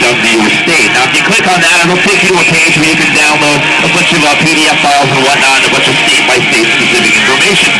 of your state. Now, if you click on that, it'll take you to a page where you can download a bunch of PDF files and whatnot, and a bunch of state-by-state specific information.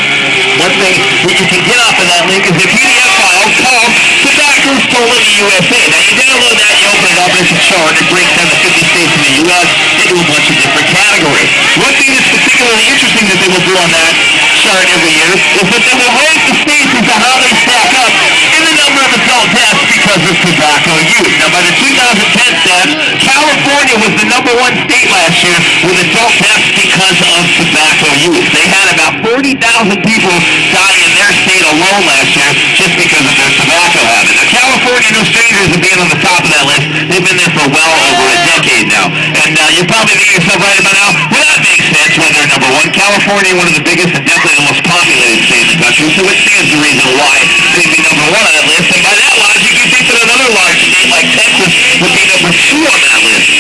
One thing that you can get off of that link is a PDF file called Tobacco Stolen in the USA. Now, you download that, you open it up, it's a chart. It breaks down the 50 states in the U.S. into a bunch of different categories. One thing that's particularly interesting that they will do on that chart every year is that they will rank the states as to how they stack up in the number of adult deaths because of tobacco use. Now, by the 2010 stats, California was the number one state last year with adult deaths because of tobacco use. They had about 40,000 people die in their state alone last year just because of their tobacco habit. Now, California, no strangers to being on the top of that list. They've been there for well over a decade now. And you're probably thinking yourself right about now, well, that makes sense when they're number one. California, one of the biggest and definitely the most populated state in the country, so it stands to reason why they'd be number one on that list. And by that logic, you think that another large state like Texas would be number two on that list.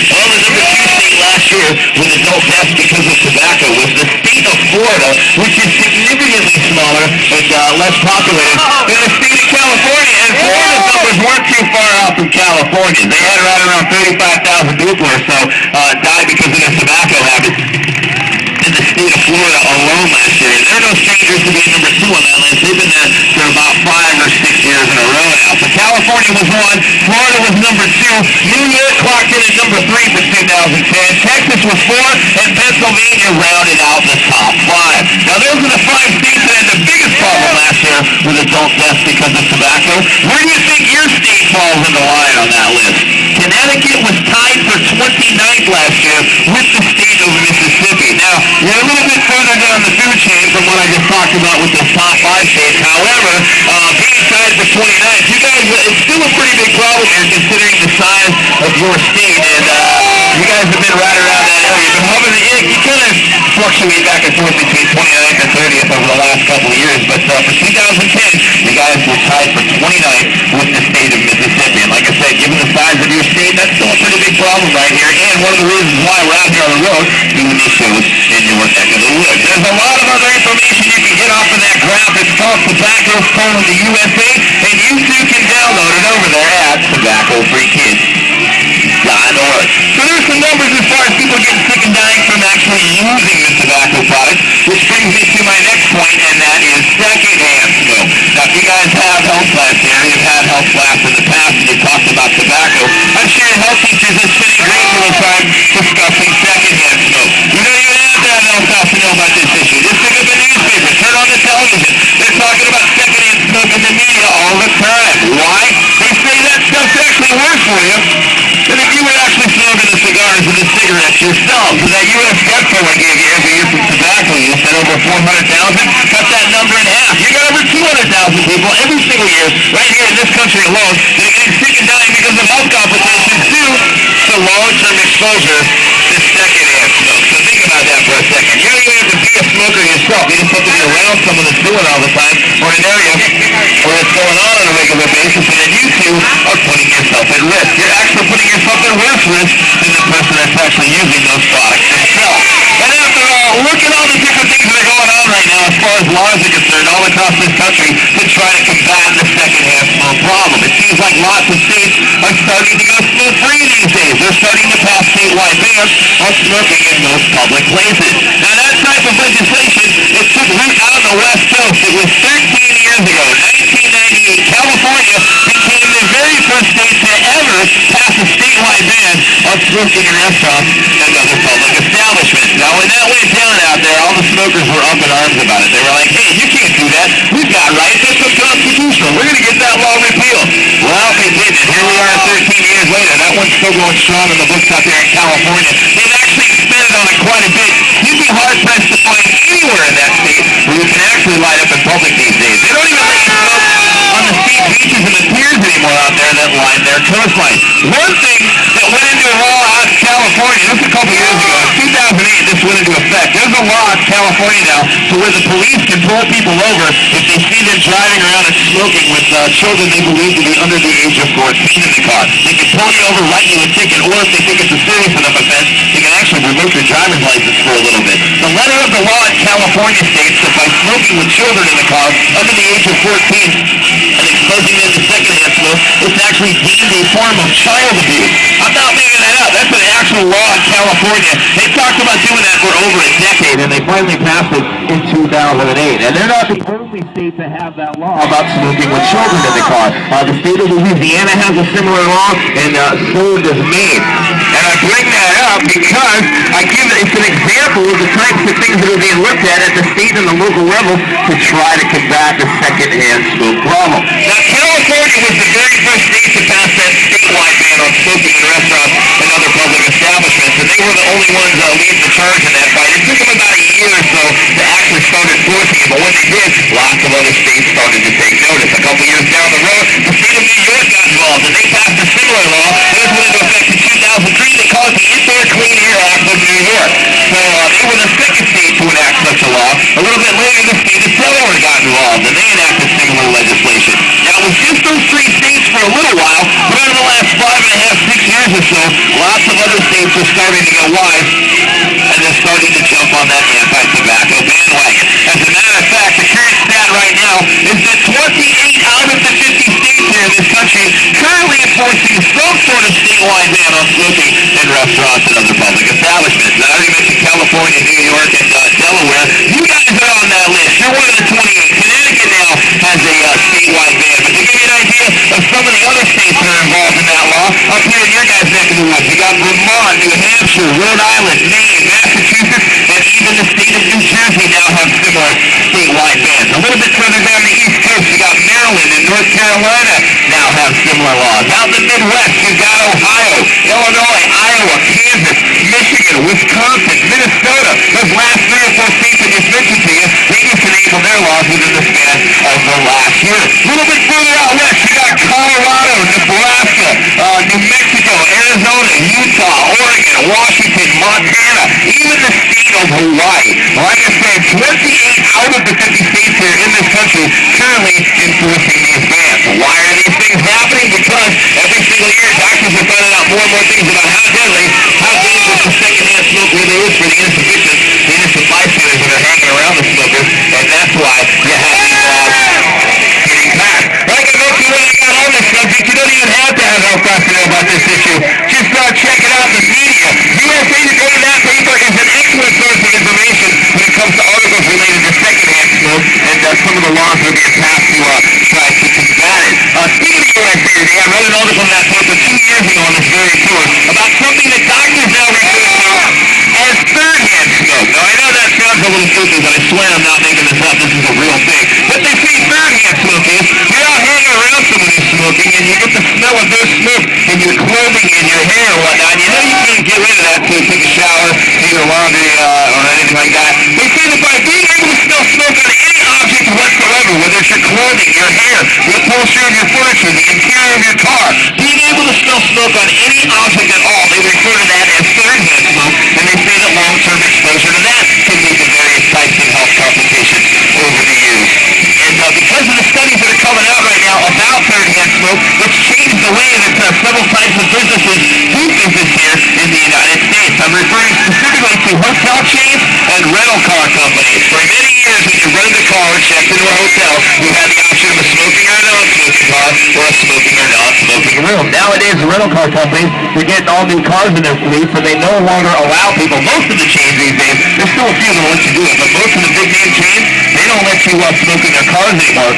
Well, the number two state last year with adult deaths because of tobacco was the state of Florida, which is significantly smaller and less populated than the state of California. And Florida's numbers weren't too far out from California. They had right around 35,000 people or so die because of their tobacco habits in the state of Florida alone last year. And they're no strangers to being number two on that list. They've been there for about 5 or 6 years in a row now. So California was one, Florida was number two, New York clocked in at number 3 for 2010, Texas was 4, and Pennsylvania rounded out the top 5. Now those are the 5 states that had the biggest problem last year with adult deaths because of tobacco. Where do you think your state falls in the line on that list? Connecticut was tied for 29th last year with the state of Mississippi. Now, you're a little bit further down the food chain from what I just talked about with the top 5 states. However, being tied for 29th, you guys, it's still a pretty big problem here considering the size of your state, and you guys have been right around that area. But however, you kind of fluctuate back and forth between 29th and 30th over the last couple of years, but for 2010, you guys were tied for 29th with the state of Mississippi. And like I said, given the size of your state, that's still a pretty big problem right here, and one of the reasons why we're out here on the road doing these shows in your neck of the woods. There's a lot of other information you can get off of that graph. It's called Tobacco Stolen in the USA, and you too can download it over there at tobaccofreekids.org. So there's some numbers as far as people getting sick and dying from actually using the tobacco product, which brings me to my next point, and that is secondhand smoke. Now, if you guys have health class here, you've had health class in the past, and you've talked about tobacco, I'm sure your health teachers have spent a great deal of time discussing secondhand smoke. You don't even have to have health class to know about this issue. Just pick up a newspaper, turn on the television. They're talking about secondhand smoke in the media all the time. Why? They say that stuff's actually worse for you than if you were actually smoking the cigars and the cigarettes yourself. So that U.S. gun toll I gave you every year from tobacco use at over 400,000, cut that number in half. You got over 200,000 people every single year, right here in this country alone, that are getting sick and dying because of health complications due to long-term exposure to secondhand smoke. So think about that for a second. You don't even have to be a smoker yourself. You just have to be around someone that's doing it all the time, or an area where it's going on a regular basis, and then you two are putting yourself at risk. You're actually putting yourself at worse risk than the person that's actually using those products themselves. And after all, look at all the different things that are going on right now as far as laws are concerned all across this country to try to combat the secondhand smoke problem. It seems like lots of states are starting to go smoke-free these days. They're starting to pass statewide bans on smoking in most public places. Now, that type of legislation, it took root out on the West Coast. It was 13 years ago, 1998. California became the very first state to ever pass a statewide ban on smoking in restaurants and other public establishments. Now, when that went down out there, all the smokers were up in arms about it. They were like, hey, you can't do that. We've got rights. That's unconstitutional. We're going to get that law repealed. Well, they didn't. Here we are 13 years later. That one's still going strong in the books out there in California. They've actually expanded on it quite a bit. You'd be hard-pressed to find anywhere in that state where you can actually light up in public these days. They don't even let you smoke on the state beaches and the piers anymore out there that line their coastline. One thing that went into law out in California, this was a couple years ago, in 2008, this went into effect. There's a law in California now to where the police can pull people over if they see them driving around and smoking with children they believe to be under the age of 14 in the car. They can pull you over, write you a ticket, or if they think it's a serious enough offense, they can actually revoke your driver's license for a little bit. The letter of the law in California states that by smoking with children in the car under the age of 14, an buzzing into secondhand smoke, it's actually deemed a form of child abuse. I'm not making that up. That's an actual law in California. They talked about doing that for over a decade, and they finally passed it in 2008. And they're not the only state to have that law about smoking with children in the car. The state of Louisiana has a similar law, and so does Maine. And I bring that up because it's an example of the types of things that are being looked at the state and the local level to try to combat the secondhand smoke problem. Now, California was the very first state to pass that statewide ban on smoking in restaurants and other public establishments, and they were the only ones leading the charge in that fight. It took them about a year or so to actually start enforcing it, but when they did, lots of other states started to take notice. A couple years down the road, the state of New York got involved, and they passed a similar law. It went into effect in 2003. They called it the Indoor Clean Air Act of New York. So they were the second state to enact such a law. A little bit later, the state of Delaware got involved, and they enacted similar legislation. Now, it was just those three states for a little while, but over the last 5.5, 6 years or so, lots of other states are starting to get wise, and they're starting to jump on that anti-tobacco bandwagon. As a matter of fact, the current stat right now is that 28 out of the 50 states here in this country currently enforcing some sort of statewide ban on smoking in restaurants and other public establishments. Now, I already mentioned California, New York, and Delaware. You guys are on that list. You're one of the 28. Connecticut now has a statewide ban. But to give you an idea of some of the other states that are involved in that law, up here in your guys' neck of the woods, you got Vermont, New Hampshire, Rhode Island, Maine, Massachusetts, and even the state of New Jersey now have similar statewide bans. A little bit further down the East Coast, you got Maryland and North Carolina now have similar laws. Out in the Midwest, you've got Ohio, Illinois, Iowa, Kansas, Michigan, Wisconsin, Minnesota. Those last 3 or 4 states I just mentioned to you, they just enabled their laws within the span of the last year. A little bit further out west, you got Colorado, Nebraska, New Mexico, Arizona, Utah, Oregon, Washington, Montana, even the state of Hawaii. Like I said, 28 out of the 50 states here in this country currently enforcing these bans. Why are these things happening? Because every single year, doctors are finding out more and more things about how deadly, how dangerous the secondhand smoke really is for the innocent bystanders that are hanging around the smokers, and that's why you have these laws getting passed. Like I mentioned when I got on this subject, you don't even have to have health class to know about this issue. Just check it out in the media. USA Today, that paper is an excellent source of information when it comes to articles related to secondhand smoke and some of the laws that are being passed to try to combat it. Speaking of USA Today, I wrote an article in that paper 2 years ago on this very tour about something that doctors now refer to as third-hand smoke. Now, I know that sounds a little stupid, but I swear I'm not making this up. This is a real thing. What they say third-hand smoke is, you're out hanging around someone who's smoking, and you get the smell of their smoke in your clothing and your hair and whatnot. You know you can't get rid of that until you take a shower, do your laundry, or anything like that. They say that by being able to smell smoke on any object whatsoever, whether it's your clothing, your hair, the upholstery of your furniture, the interior of your car, being able to smell smoke on any object at all, they refer to that as third-hand smoke, and they say that long-term exposure to that can lead to various types of health complications over the years. And because of the studies that are coming out right now about third-hand smoke, it's changed the way that several types of businesses do business here in the United States. I'm referring specifically to hotel chains and rental car companies. For many years, when you rented a car or checked into a hotel, you had the option of a smoking or non-smoking car or a smoking or non-smoking room. Nowadays, the rental car companies, they're getting all new cars in their fleet, so they no longer allow people. Most of the chains these days, there's still a few that will let you do it, but most of the big name chains, they don't let you smoke in their cars anymore.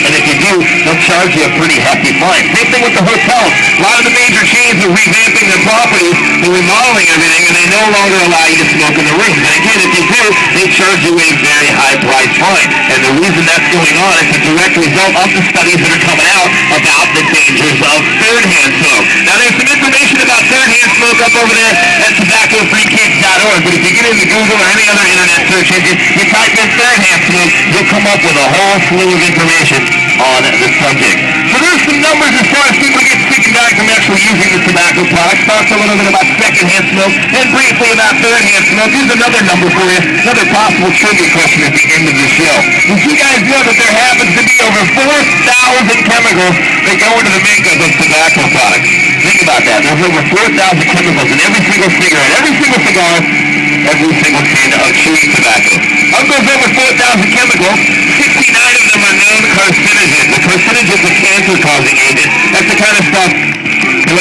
And if you do, they'll charge you a pretty hefty fine. Same thing with the hotels. A lot of the major chains are revamping their properties, they're remodeling everything, and they no longer allow you to smoke in the rooms. And again, if you do, they charge you a very high price fine. And the reason that's going on is a direct result of the studies that are coming out about the dangers of third-hand smoke. Now, there's some information about third-hand smoke up over there at tobaccofreekids.org, but if you get into Google or any other internet search engine, you type in third-hand smoke, you'll come up with a whole slew of information on the subject. So there's some numbers as far as people get sick and dying from actually using the tobacco products. Talk a little bit about second-hand smoke, and briefly about third-hand smoke. Here's another number for you, another possible trivia question at the end of the show. Did you guys know that there happens to be over 4,000 chemicals that go into the makeup of tobacco products? Think about that. There's over 4,000 chemicals in every single cigarette, every single cigar, every single tin of chewing tobacco. Of those over 4,000 chemicals, 69 of them are known carcinogens. The carcinogens are cancer-causing agent. That's the kind of stuff